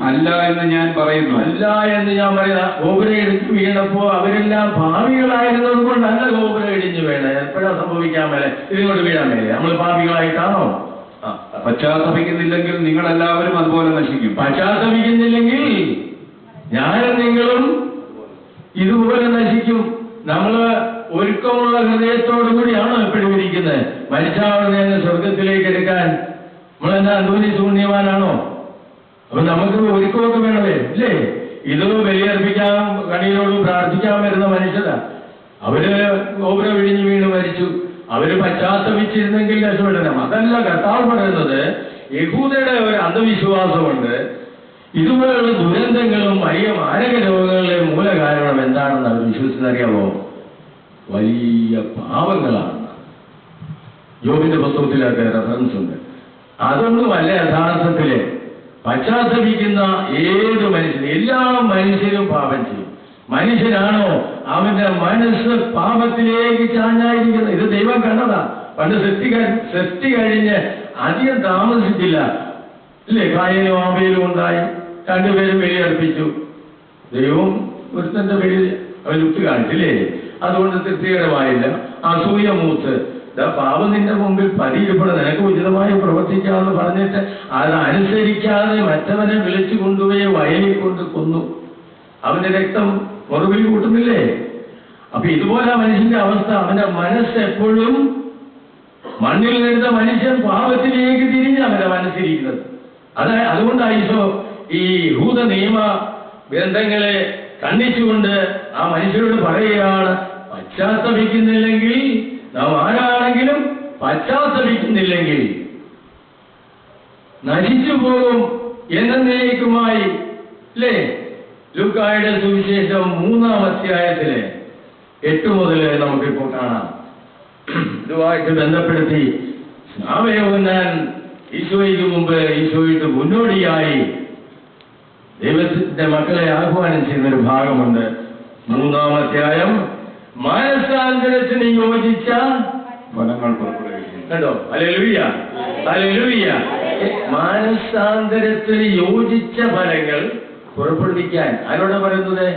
അല്ല എന്ന് ഞാൻ പറയുന്നു. അല്ല എന്ന് ഞാൻ പറയുന്ന ഗോപുരം ഇടിച്ചു വീണപ്പോ അവരെല്ലാം പാപികളായിരുന്നത് കൊണ്ടല്ല ഗോപുരം ഇടിഞ്ഞു വീണത്. എപ്പോഴാ സംഭവിക്കാൻ മേലെ ഇതിനോട് വീഴാൻ മേലെ? നമ്മൾ പാപികളായിട്ടാണോ? പശ്ചാത്തപിക്കുന്നില്ലെങ്കിൽ നിങ്ങൾ എല്ലാവരും അതുപോലെ നശിക്കും. പശ്ചാത്തപിക്കുന്നില്ലെങ്കിൽ ഞാനും നിങ്ങളും ഇതുപോലെ നശിക്കും. നമ്മള് ഒരുക്കമുള്ള ഹൃദയത്തോടു കൂടിയാണോ എപ്പോഴും ഇരിക്കുന്നത്? മരിച്ചാവുന്ന സ്വർഗത്തിലേക്ക് എടുക്കാൻ നമ്മളെന്താ അന്തോനി ശൂന്യവാനാണോ? അപ്പൊ നമുക്ക് ഒരുക്കമൊക്കെ വേണമേ ഇല്ലേ? ഇത് ബലിയർപ്പിക്കാൻ കണിയോടും പ്രാർത്ഥിക്കാൻ വരുന്ന മനുഷ്യരാ. അവര് ഗോപുരം ഇടിഞ്ഞു വീണ് മരിച്ചു. അവര് പശ്ചാത്തപിച്ചിരുന്നെങ്കിൽ രക്ഷപ്പെടണം. അതല്ല കർത്താവ് പറയുന്നത്. യഹൂദയുടെ ഒരു അന്ധവിശ്വാസമുണ്ട്. ഇതുപോലുള്ള ദുരന്തങ്ങളും വലിയ മാരക രോഗങ്ങളുടെയും മൂലകാരണം എന്താണെന്ന് അവർ വിശ്വസിച്ചറിയാമോ? വലിയ പാവങ്ങളാണ്. യോബിന്റെ പുസ്തകത്തിലൊക്കെ റെഫറൻസ് ഉണ്ട്. അതൊന്നുമല്ല യഥാർത്ഥത്തില്. പശ്ചാത്തപിക്കുന്ന ഏത് മനുഷ്യനും, എല്ലാ മനുഷ്യരും പാപം ചെയ്യും. മനുഷ്യനാണോ അവന്റെ മനസ്സ് പാപത്തിലേക്ക് ചാഞ്ഞായിരിക്കുന്നത്? ഇത് ദൈവം കണ്ടതാ. പണ്ട് സൃഷ്ടി കഴിഞ്ഞ് അധികം താമസിച്ചില്ല ഇല്ലേ? കായലും ആബേലും ഉണ്ടായി. 2 പേരും ബലിയർപ്പിച്ചു. ദൈവം ഒരുത്തന്റെ പേര് അവൻ ഉത്ത് കാണിച്ചില്ലേ? അതുകൊണ്ട് തൃപ്തികരമായില്ല. അസൂയ മൂത്ത് പാപം നിന്റെ മുമ്പിൽ പതിയിരിപ്പോൾ നിനക്ക് ഉചിതമായി പ്രവർത്തിക്കാമെന്ന് പറഞ്ഞിട്ട് അതനുസരിക്കാതെ മറ്റവനെ വിളിച്ചു കൊണ്ടുപോയി വയലിൽ കൊണ്ട് കൊന്നു. അവന്റെ രക്തം മുറിവിൽ കൂട്ടുന്നില്ലേ? അപ്പൊ ഇതുപോലെ മനുഷ്യന്റെ അവസ്ഥ. അവന്റെ മനസ്സ് എപ്പോഴും മണ്ണിൽ നിന്ന മനുഷ്യൻ പാപത്തിലേക്ക് തിരിഞ്ഞ് അവന്റെ മനസ്സിരിക്കുന്നത്. അതുകൊണ്ടാണ് ഈശോ ഈ യഹൂദ നിയമ ഗ്രന്ഥങ്ങളെ ഖണ്ഡിച്ചുകൊണ്ട് ആ മനുഷ്യരോട് പറയുകയാണ്, പശ്ചാത്തപിക്കുന്നില്ലെങ്കിൽ, നാം ആരാണെങ്കിലും പശ്ചാത്തപിക്കുന്നില്ലെങ്കിൽ നശിച്ചു പോകും എന്നേക്കുമായി. അല്ലേ? ലൂക്കായുടെ സുവിശേഷം 3-ാം അധ്യായത്തിലെ 8 മുതൽ നമുക്കിപ്പോൾ കാണാം. ഇതുമായിട്ട് ബന്ധപ്പെടുത്തി സ്നാപയോഹന്നാൻ ഈശോയ്ക്ക് മുമ്പ്, ഈശോയ്ക്ക് മുന്നോടിയായി ദൈവത്തിന്റെ മക്കളെ ആഹ്വാനം ചെയ്യുന്നൊരു ഭാഗമുണ്ട്. 3-ാം അധ്യായം, മാനസാന്തരത്തിന് യോജിച്ച ഫലങ്ങൾ പുറപ്പെടുവിക്കും. കണ്ടോ? Hallelujah, hallelujah. മാനസാന്തരത്തിന് യോജിച്ച ഫലങ്ങൾ പുറപ്പെടുവിക്കാൻ ആരോടാ പറയുന്നത്?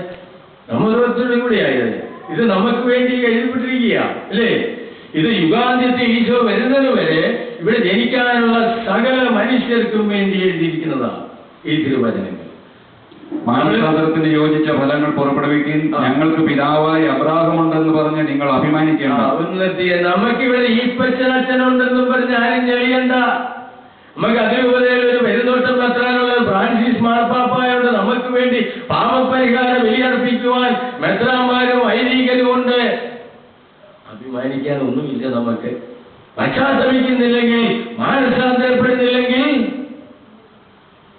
നമ്മളോരോരുത്തരുടെയും കൂടിയായത്. ഇത് നമുക്ക് വേണ്ടി എഴുതപ്പെട്ടിരിക്കുക, അല്ലേ? ഇത് യുഗാന്ത്യത്തെ ഈശോ വരുന്നത് വരെ ഇവിടെ ജനിക്കാനുള്ള സകല മനുഷ്യർക്കും വേണ്ടി എഴുതിയിരിക്കുന്നതാണ് ഈ തിരുവചനങ്ങൾ. മാനസാന്തരത്തിന് യോജിച്ച ഫലങ്ങൾ പുറപ്പെടുവിക്കും. ഞങ്ങൾക്ക് പിതാവായി അബ്രാഹമുണ്ടെന്ന് പറഞ്ഞ് നിങ്ങൾ അഭിമാനിക്കേണ്ട. നമുക്കിവിടെ ഈ പശ്ചാത്തലമുണ്ടെന്നും പറഞ്ഞ് ആരും ചെറിയണ്ട. നമുക്ക് അതിരൂപതയിൽ ഒരു പെരുന്തോട്ടം മെത്രാനുള്ള ഫ്രാൻസിസ് മാർപ്പാപ്പായോട് നമുക്ക് വേണ്ടി പാപപരിഹാരം ബലിയർപ്പിക്കുവാൻ മെത്രാന്മാരും വൈദികരും ഉണ്ട്. അഭിമാനിക്കാൻ ഒന്നുമില്ല നമുക്ക്. പശ്ചാത്തപിക്കുന്നില്ലെങ്കിൽ, മാനസാന്തരപ്പെടുന്നില്ലെങ്കിൽ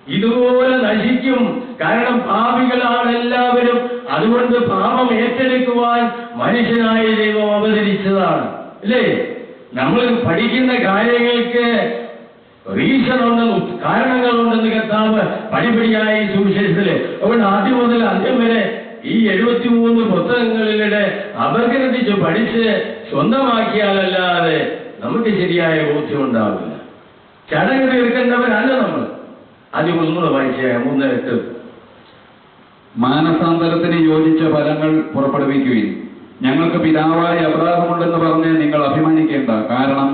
ഇതുപോലെ നശിക്കും. കാരണം പാപികളാണ് എല്ലാവരും. അതുകൊണ്ട് പാപം ഏറ്റെടുക്കുവാൻ മനുഷ്യനായ ദൈവം അവതരിച്ചതാണ്, അല്ലേ? നമ്മൾ പഠിക്കുന്ന കാര്യങ്ങൾക്ക് റീസൺ ഉണ്ടെന്ന്, കാരണങ്ങളുണ്ടെന്ന് കർത്താവ് പടിപടിയായി സുവിശേഷത്തില്. അതുകൊണ്ട് ആദ്യം മുതൽ അന്ത്യം വരെ ഈ 73 പുസ്തകങ്ങളിലൂടെ അപഗ്രഥിച്ച് പഠിച്ച് സ്വന്തമാക്കിയാലല്ലാതെ നമുക്ക് ശരിയായ ബോധ്യം ഉണ്ടാവില്ല. ചടങ്ങ് തീർക്കേണ്ടവരല്ല നമ്മൾ. ആദ്യം ഒന്നുകൂടെ വായിച്ച 3:8. മാനസാന്തരത്തിന് യോജിച്ച ഫലങ്ങൾ പുറപ്പെടുവിക്കുകയും ഞങ്ങൾക്ക് പിതാവായി അബ്രാഹമുണ്ടെന്ന് പറഞ്ഞ് നിങ്ങൾ അഭിമാനിക്കേണ്ട. കാരണം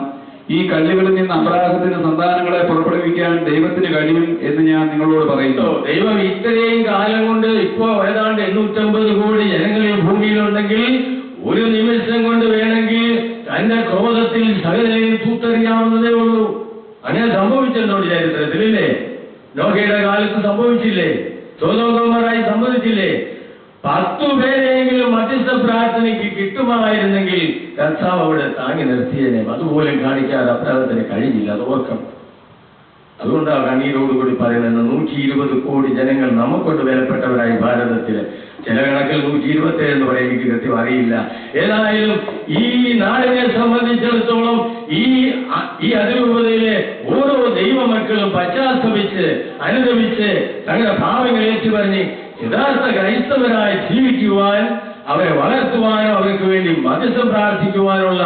ഈ കല്ലുകളിൽ നിന്ന് അബ്രാഹത്തിന് സന്താനങ്ങളെ പുറപ്പെടുവിക്കാൻ ദൈവത്തിന് കഴിയും എന്ന് ഞാൻ നിങ്ങളോട് പറയുന്നു. ദൈവം ഇത്രയും കാലം കൊണ്ട് ഇപ്പോ ഏതാണ്ട് 850 കോടി ജനങ്ങൾ ഈ ഭൂമിയിലുണ്ടെങ്കിൽ ഒരു നിമിഷം കൊണ്ട് വേണമെങ്കിൽ തന്റെ ക്രോധത്തിൽ സകലരെയും തൂത്തെറിയാവുന്നതേ ഉള്ളൂ. അങ്ങനെ സംഭവിച്ചല്ലോ ചരിത്രത്തിലില്ലേ? നോഹയുടെ കാലത്ത് സംഭവിച്ചില്ലേ? സൊദോം ഗൊമോറയിൽ സംഭവിച്ചില്ലേ? 10 പേരെയെങ്കിലും മധ്യസ്ഥ പ്രാർത്ഥനയ്ക്ക് കിട്ടുമായിരുന്നെങ്കിൽ കർത്താവ് അവിടെ താങ്ങി നിർത്തിയതിനെ. അതുപോലും കാണിക്കാതെ അബ്രാഹത്തിന് കഴിഞ്ഞില്ല. അത് ഓർക്കണം. അതുകൊണ്ടാണ് കണ്ണീരോടുകൂടി പറയുന്നത് 120 കോടി ജനങ്ങൾ നമുക്കൊണ്ട് വിലപ്പെട്ടവരായി ഭാരതത്തില്. ചില കണക്കിൽ 127 എന്ന് പറയും, എനിക്ക് കൃത്യം അറിയില്ല. ഏതായാലും ഈ നാടിനെ സംബന്ധിച്ചിടത്തോളം ഈ അതിരൂപതയിലെ ഓരോ ദൈവമക്കളും പശ്ചാത്തപിച്ച് അനുദപിച്ച് തങ്ങളുടെ ഭാവങ്ങൾ ഏറ്റുപറഞ്ഞ് യഥാർത്ഥ ക്രൈസ്തവരായി ജീവിക്കുവാൻ, അവരെ വളർത്തുവാനോ അവർക്ക് വേണ്ടി മധ്യസ്ഥം പ്രാർത്ഥിക്കുവാനുള്ള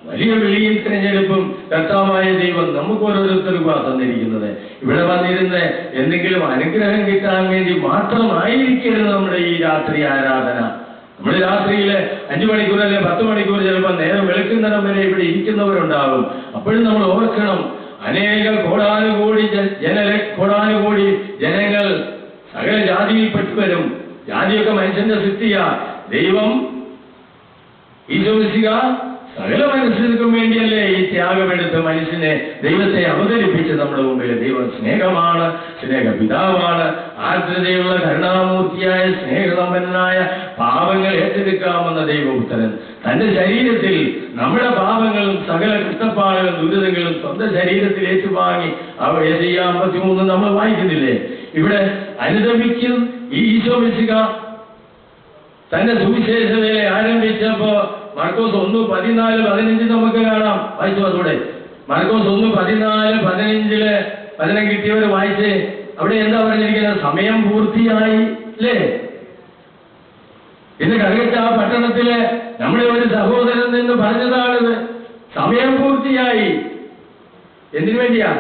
വലിയ വിളിയും തിരഞ്ഞെടുപ്പും കർത്താവായ ദൈവം നമുക്ക് ഓരോരുത്തർക്കും തന്നിരിക്കുന്നത്. ഇവിടെ വന്നിരുന്ന് എന്തെങ്കിലും അനുഗ്രഹം കിട്ടാൻ വേണ്ടി മാത്രമായിരിക്കരുത് നമ്മുടെ ഈ രാത്രി ആരാധന. നമ്മൾ രാത്രിയില് 5 മണിക്കൂർ അല്ലെ 10 മണിക്കൂർ ചിലപ്പോൾ നേരം വെളുക്കുന്നിടം വരെ ഇവിടെ ഇരിക്കുന്നവരുണ്ടാകും. അപ്പോഴും നമ്മൾ ഓർക്കണം, അനേക കോടാനുകോടി ജനങ്ങൾ സകല ജാതിയിൽപ്പെട്ടവരും. ജാതിയൊക്കെ മനുഷ്യന്റെ സൃഷ്ടിയാ. ദൈവം ഈശോമിശിഹ സകല മനുഷ്യർക്കും വേണ്ടിയല്ലേ ഈ ത്യാഗമെടുത്ത് മനുഷ്യനെ ദൈവത്തെ അവതരിപ്പിച്ച് നമ്മുടെ മുമ്പിൽ. ദൈവം സ്നേഹമാണ്, സ്നേഹപിതാവാണ്, ആർദ്രതയുള്ള കരുണാമൂർത്തിയായ സ്നേഹസമ്പന്നനായ പാപങ്ങൾ ഏറ്റെടുക്കാമെന്ന ദൈവപുത്രൻ തന്റെ ശരീരത്തിൽ നമ്മുടെ പാപങ്ങളും സകല കഷ്ടപ്പാടുകളും ദുരിതങ്ങളും സ്വന്തം ശരീരത്തിൽ ഏറ്റുവാങ്ങി. യെശയ്യാ 53 നമ്മൾ വായിക്കുന്നില്ലേ? ഇവിടെ അനുദപിക്കും ഈ ഈശോമിശിഹ തന്റെ സുവിശേഷ വേല ആരംഭിച്ചപ്പോ മർക്കോസ് 1:14-15 നമുക്ക് കാണാം. വായിച്ചു അതോടെ. മർക്കോസ് 1:14-15 വചനം കിട്ടിയവർ വായിച്ചേ. അവിടെ എന്താ പറഞ്ഞിരിക്കുന്നത്? സമയം പൂർത്തിയായി, അല്ലേ? ഇന്ന് കൽക്കട്ട പട്ടണത്തില് നമ്മുടെ ഒരു സഹോദരൻ നിന്ന് പറഞ്ഞതാണിത്. സമയം പൂർത്തിയായി. എന്തിനു വേണ്ടിയാ?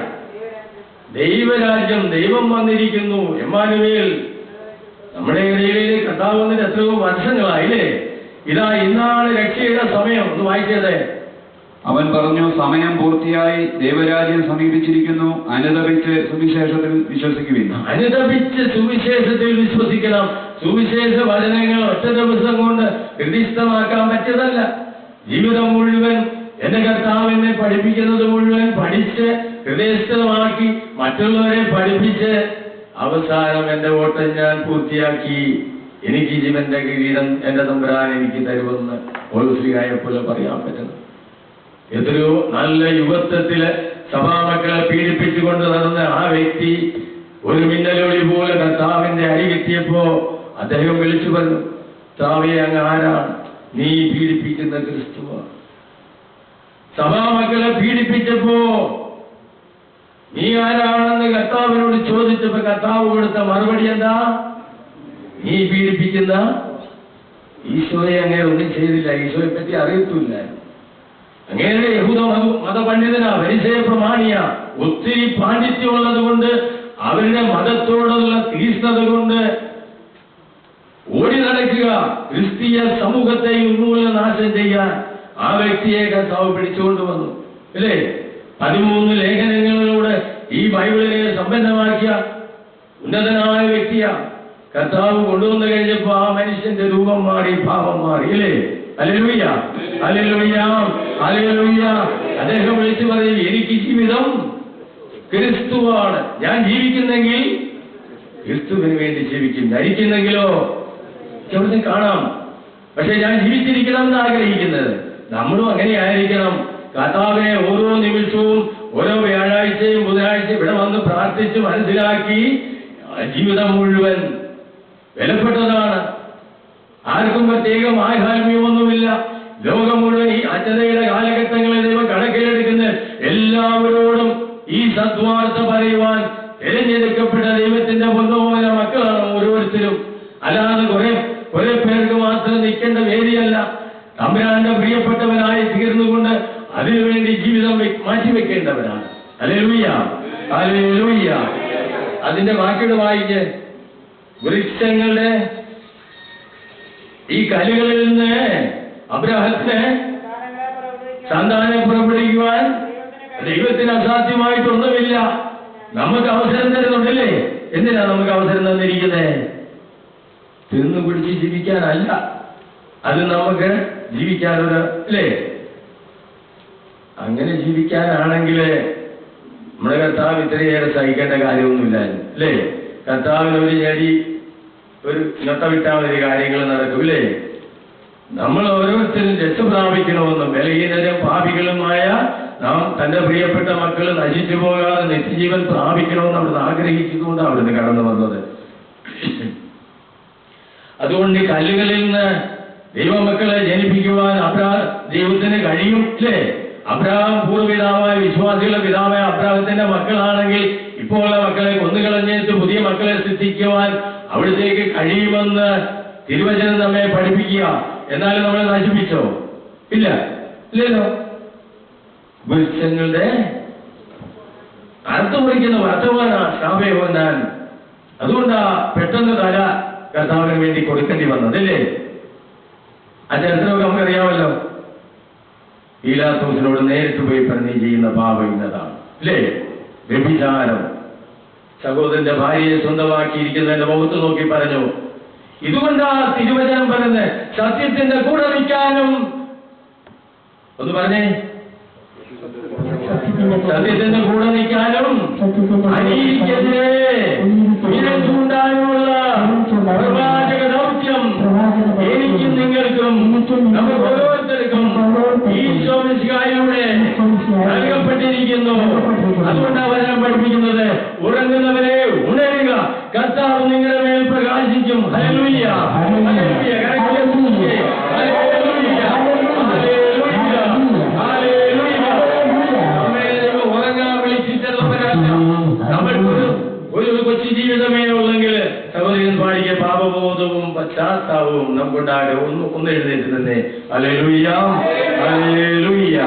ദൈവരാജ്യം, ദൈവം വന്നിരിക്കുന്നു. എമ്മാനുവേൽ നമ്മുടെ ഇടയിലെ കർത്താവ് വന്നിട്ട് എത്രയോ വർഷങ്ങളായില്ലേ? ഇതാ ഇന്നാണ് രക്ഷയുടെ സമയം. ഒന്ന് വായിച്ചത്. അവൻ പറഞ്ഞു, സമയം പൂർത്തിയായി, ദൈവരാജ്യം സമീപിച്ചിരിക്കുന്നു. അനുദപിച്ച് സുവിശേഷത്തിൽ വിശ്വസിക്കുവിൻ. അനുദപിച്ച് സുവിശേഷത്തിൽ വിശ്വസിക്കണം. സുവിശേഷ വചനങ്ങൾ ഒറ്റ ദിവസം കൊണ്ട് ഹൃദിസ്ഥമാക്കാൻ പറ്റിയതല്ല. ജീവിതം മുഴുവൻ എന്റെ കർത്താവ് എന്നെ പഠിപ്പിക്കുന്നത് മുഴുവൻ പഠിച്ച് ഹൃദയസ്ഥമാക്കി മറ്റുള്ളവരെ പഠിപ്പിച്ച് അവസാനം എന്റെ ഓട്ടം ഞാൻ പൂർത്തിയാക്കി, എനിക്ക് ജീവന്റെ കിരീടം എന്റെ തമ്പുരാൻ എനിക്ക് തരുമെന്ന് പൗലോസ്ലീഹായെ പോലെ പറയാൻ പറ്റണം. എത്രയോ നല്ല യുവത്വത്തില് സഭാമക്കളെ പീഡിപ്പിച്ചുകൊണ്ട് നടന്ന ആ വ്യക്തി ഒരു മിന്നലൊളി പോലെ കർത്താവിന്റെ അരികെത്തിയപ്പോ അദ്ദേഹം വിളിച്ചു പറഞ്ഞു, കർത്താവേ, അങ്ങ് ആരാണ്? നീ പീഡിപ്പിക്കുന്ന ക്രിസ്തുവാണ്. സഭാമക്കളെ പീഡിപ്പിച്ചപ്പോ നീ ആരാണെന്ന് കർത്താവിനോട് ചോദിച്ചപ്പോ കർത്താവ് കൊടുത്ത മറുപടി എന്താ? നീ പീഡിപ്പിക്കുന്ന ഈശോയെ അങ്ങനെ ഒന്നും ചെയ്തില്ല, ഈശോയെ പറ്റി അറിയത്തില്ല. അങ്ങനെ യഹൂദ മതപണ്ഡിതനാ, പരിചയ പ്രമാണിയ, ഒത്തിരി പാണ്ഡിത്യമുള്ളത് കൊണ്ട് അവരുടെ മതത്തോടുള്ള തീഷ്ണത കൊണ്ട് ഓടി നടക്കുക, ക്രിസ്തീയ സമൂഹത്തെ ഉന്മൂലനാശം ചെയ്യാൻ ആ വ്യക്തിയെ കർത്താവ് പിടിച്ചുകൊണ്ട് വന്നു. അല്ലേ? 13 ലേഖനങ്ങളിലൂടെ ഈ ബൈബിളിനെ സമ്പന്നമാക്കിയ ഉന്നതനായ വ്യക്തിയാ കർത്താവ് കൊണ്ടുവന്നു കഴിഞ്ഞപ്പോ ആ മനുഷ്യന്റെ രൂപം മാറി, ഭാവം മാറി. അല്ലേ? ഹല്ലേലൂയ, ഹല്ലേലൂയ, ഹല്ലേലൂയ. അദ്ദേഹം വിളിച്ചു പറയും, എനിക്ക് ജീവിതം ക്രിസ്തുവാണ്. ഞാൻ ജീവിക്കുന്നെങ്കിൽ ക്രിസ്തുവിന് വേണ്ടി ജീവിക്കും, മരിക്കുന്നെങ്കിലോ എവിടെ കാണാം. പക്ഷെ ഞാൻ ജീവിച്ചിരിക്കണം എന്ന് ആഗ്രഹിക്കുന്നത്. നമ്മളും അങ്ങനെ ആയിരിക്കണം. കർത്താവിനെ ഓരോ നിമിഷവും ഓരോ വ്യാഴാഴ്ചയും ബുധനാഴ്ചയും ഇവിടെ വന്ന് പ്രാർത്ഥിച്ച് മനസ്സിലാക്കി ജീവിതം മുഴുവൻ വിലപ്പെട്ടതാണ്. ആർക്കും പ്രത്യേകം ആഹാത്മ്യമൊന്നുമില്ല. ലോകം മുഴുവൻ ഈ അജ്ഞതയുടെ കാലഘട്ടങ്ങളിൽ ദൈവം കണക്കിലെടുക്കുന്ന എല്ലാവരോടും ഈ സദ്വാർത്ത പറയുവാൻ തിരഞ്ഞെടുക്കപ്പെട്ട ദൈവത്തിന്റെ പൊന്നുപോലെ മക്കളാണ് ഓരോരുത്തരും. അല്ലാതെ കുറെ പേർക്ക് മാത്രം നിൽക്കേണ്ട വേദിയല്ല. തമ്പുരാന്റെ പ്രിയപ്പെട്ടവനായി തീർന്നുകൊണ്ട് അതിനുവേണ്ടി ജീവിതം മാറ്റിവെക്കേണ്ടവരാണ്. Hallelujah, hallelujah. അതിന്റെ വാക്കുകൾ വായിച്ച്, വൃക്ഷങ്ങളുടെ ഈ കല്ലുകളിൽ നിന്ന് അബ്രാഹത്തിന് സന്താനം പുറപ്പെടുവിക്കുവാൻ ദൈവത്തിന് അസാധ്യമായിട്ടൊന്നുമില്ല. നമുക്ക് അവസരം തരുന്നുണ്ടല്ലേ? എന്തിനാ നമുക്ക് അവസരം തന്നിരിക്കുന്നത്? തിന്നു പിടിച്ച് ജീവിക്കാനല്ല, അത് നമുക്ക് ജീവിക്കാനൊരു, അല്ലേ? അങ്ങനെ ജീവിക്കാനാണെങ്കിൽ നമ്മുടെ കർത്താവ് ഇത്രയേറെ സഹിക്കേണ്ട കാര്യമൊന്നുമില്ലായിരുന്നു. അല്ലേ? കർത്താവിന് ഒരു ചെടി ഒരു നട്ടവിട്ടാൽ മതി, കാര്യങ്ങൾ നടക്കും. അല്ലേ? നമ്മൾ ഓരോരുത്തരും രക്ഷ പ്രാപിക്കണമെന്നും ബലഹീനരും പാപികളുമായ നാം തന്റെ പ്രിയപ്പെട്ട മക്കൾ നശിച്ചു പോകാതെ നിത്യജീവൻ പ്രാപിക്കണമെന്ന് അവിടുന്ന് ആഗ്രഹിച്ചതുകൊണ്ട് അവിടുന്ന് കടന്നു വന്നത്. അതുകൊണ്ട് ഈ കല്ലുകളിൽ നിന്ന് ദൈവമക്കളെ ജനിപ്പിക്കുവാൻ ദൈവത്തിന് കഴിയും. അല്ലേ? അബ്രഹാം പൂർവ്വപിതാവായ വിശ്വാസികളുടെ പിതാവായ അബ്രഹാമത്തിന്റെ മക്കളാണെങ്കിൽ ഇപ്പോൾ മക്കളെ കൊന്നുകളഞ്ഞിട്ട് പുതിയ മക്കളെ സൃഷ്ടിക്കുവാൻ അവിടത്തേക്ക് കഴിയുമെന്ന് തിരുവചനം നമ്മെ പഠിപ്പിക്കുക. എന്നാലും നമ്മളെ നശിപ്പിച്ചോ? ഇല്ല, ഇല്ലല്ലോ. വൃക്ഷങ്ങളുടെ അർത്ഥം കുറിക്കുന്ന വർത്തമാനാ ശാപയോന്നാൻ. അതുകൊണ്ടാ പെട്ടെന്ന് തല കർത്താവിന് വേണ്ടി കൊടുക്കേണ്ടി വന്നത്. അല്ലേ? ആ ചരിത്രമൊക്കെ നമുക്കറിയാമല്ലോ. പീലാത്തോസിനോട് നേരിട്ട് പോയി പറഞ്ഞ് ചെയ്യുന്ന പാപം ഇന്നതാണ്. അല്ലേ? വ്യഭിചാരം. സഹോദരന്റെ ഭാര്യയെ സ്വന്തമാക്കിയിരിക്കുന്നതിന്റെ മുഖത്ത് നോക്കി പറഞ്ഞു, ഇതുകൊണ്ടാ തിരുവചനം പറഞ്ഞ് സത്യത്തിന്റെ കൂടെ നിൽക്കാനും. ഒന്ന് പറഞ്ഞേ, സത്യത്തിന്റെ കൂടെ നിൽക്കാനും അനീതിക്കെതിരെ ചൂണ്ടാനുള്ള പ്രവാചക ദൗത്യം എനിക്കും നിങ്ങൾക്കും നമുക്ക് ഓരോരുത്തർക്കും ഈശോ മിശിഹായിലൂടെ നൽകപ്പെട്ടിരിക്കുന്നു. അതുകൊണ്ടാണ് വചനം പഠിപ്പിക്കുന്നത്, ഉറങ്ങുന്നവരെ ഉണരുക, കർത്താവ് നിങ്ങളുടെ മേൽ പ്രകാശിക്കും. ഹല്ലേലൂയ, ഹല്ലേലൂയ, ഹല്ലേലൂയ, ഹല്ലേലൂയ, ഹല്ലേലൂയ. ഉറങ്ങാൻ വിളിച്ചിട്ടുള്ളവരല്ല. നമ്മൾക്കൊരു കൊച്ചു ജീവിതമേ ഉള്ളെങ്കിൽ സഹോദരൻ പാടിയ പാപബോധവും പശ്ചാത്താപവും നമുക്കുണ്ടാകെ ഒന്ന് എഴുന്നേറ്റ് തന്നെ. Hallelujah, hallelujah.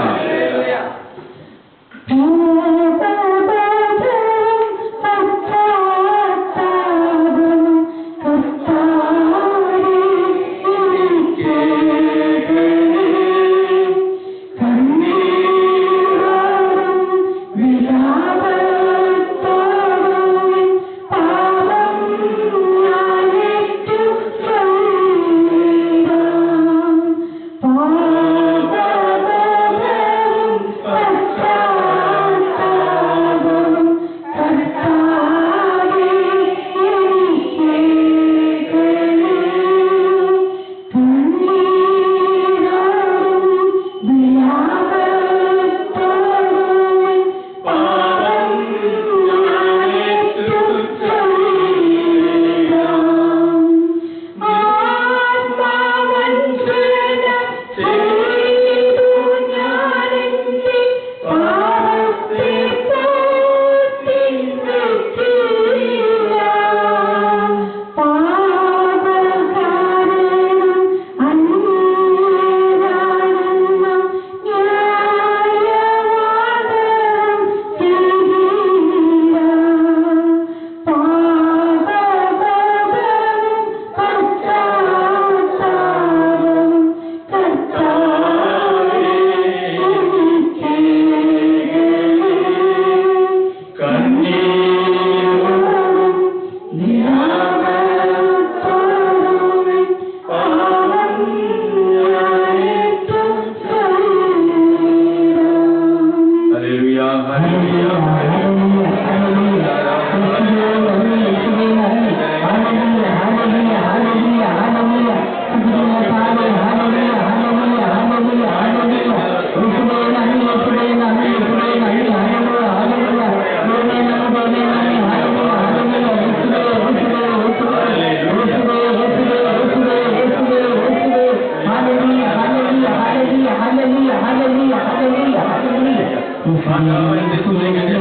മാതാവിന്റെ സ്തുതിക്ക്